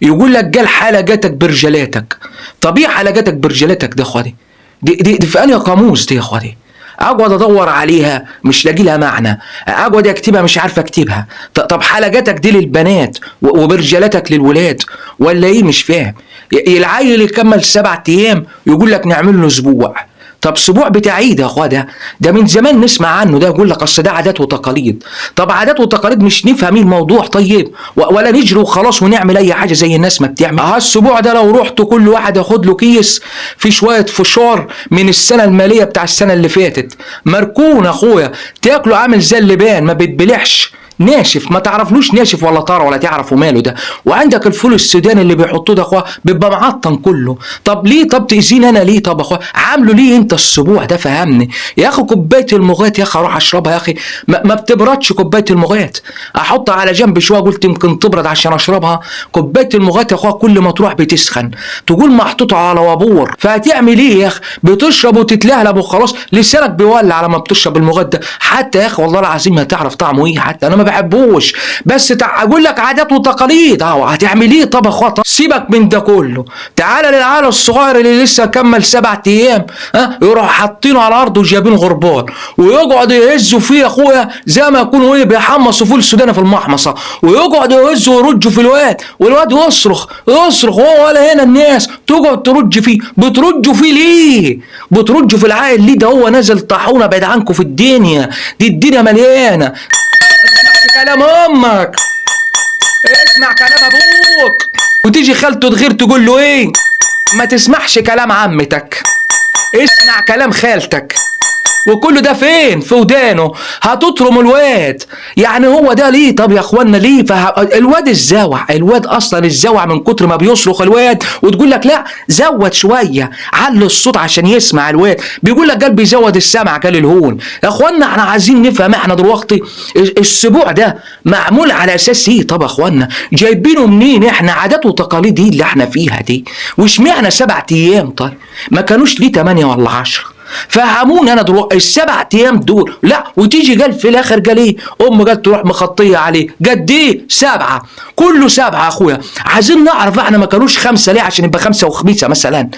يقول لك جال حلقاتك برجلاتك. طب ايه حلقاتك برجلاتك ده يا اخواتي؟ دي في انهي قاموس دي يا اخواتي؟ اقعد ادور عليها مش لاقي لها معنى، اقعد اكتبها مش عارف اكتبها. طب حلقاتك دي للبنات وبرجلاتك للولاد ولا ايه؟ مش فاهم. العيل يكمل 7 ايام يقول لك نعمل له اسبوع. طب اسبوع بتاع ايه ده يا اخويا؟ ده من زمان نسمع عنه، ده يقول لك اصل ده عادات وتقاليد. طب عادات وتقاليد مش نفهم ايه الموضوع طيب؟ ولا نجري وخلاص ونعمل اي حاجه زي الناس ما بتعمل. الاسبوع ده لو رحت كل واحد ياخد له كيس في شويه فشار من السنه الماليه بتاع السنه اللي فاتت مركون يا اخويا، تاكله عامل زي اللبان ما بيتبلعش، ناشف، ما تعرفلوش ناشف ولا طار ولا تعرفوا ماله ده. وعندك الفول السوداني اللي بيحطوه ده اخويا بيبقى معطن كله. طب ليه؟ طب تاذيني انا ليه؟ طب اخويا عامله ليه انت السبوع ده؟ فهمني يا اخي. كوبايه المغات يا اخي اروح اشربها يا اخي، ما بتبردش كوبايه المغات، احطها على جنب شويه قلت يمكن تبرد عشان اشربها. كوبايه المغات يا اخويا كل ما تروح بتسخن، تقول محطوطه على وابور. فهتعمل ايه يا اخي؟ بتشرب وتتلهلب وخلاص، لسانك بيولع لما بتشرب المغات ده. حتى يا اخي والله العظيم ما تعرف طعمه ايه، حتى انا ما بحبوش. بس اقول لك عادات وتقاليد اهو، هتعمل ايه؟ طب اخويا سيبك من ده كله، تعالى للعيال الصغير اللي لسه كمل 7 ايام، يروحوا حاطينه على الارض وجايبين غربان ويقعدوا يهزوا فيه يا اخويا زي ما يكونوا ايه بيحمصوا فول السوداني في المحمصه، ويقعدوا يهزوا ويرجوا في والواد يصرخ هو ولا هنا الناس تقعد ترج فيه. بترجوا فيه ليه؟ بترجوا في العائل ليه؟ ده هو نازل طاحونه بعيد عنكم في الدنيا دي، الدنيا مليانه. كلام امك، اسمع كلام ابوك. وتيجي خالته تغير تقول له ايه؟ ما تسمعش كلام عمتك، اسمع كلام خالتك. وكل ده فين؟ في ودانه. هتطرم الواد يعني هو ده ليه؟ طب يا اخوانا ليه؟ الواد الزوع، الواد اصلا الزوع من كتر ما بيصرخ الواد، وتقول لك لا زود شويه علي الصوت عشان يسمع الواد. بيقول لك قال بيزود السمع قال الهون. يا اخوانا احنا عايزين نفهم احنا دلوقتي السبوع ده معمول على اساس ايه؟ طب يا اخوانا جايبينه منين؟ احنا عادات وتقاليد ايه اللي احنا فيها دي؟ واشمعنى 7 ايام؟ طيب ما كانوش ليه 8 ولا 10؟ فهموني انا دلوقتي ال7 ايام دول. لا وتيجي قال في الاخر قال ايه؟ قال تروح مخطيه عليه قد ايه؟ 7، كله 7 يا اخويا. عايزين نعرف احنا ما كانوش 5 ليه عشان يبقى 5 وخميسه مثلا.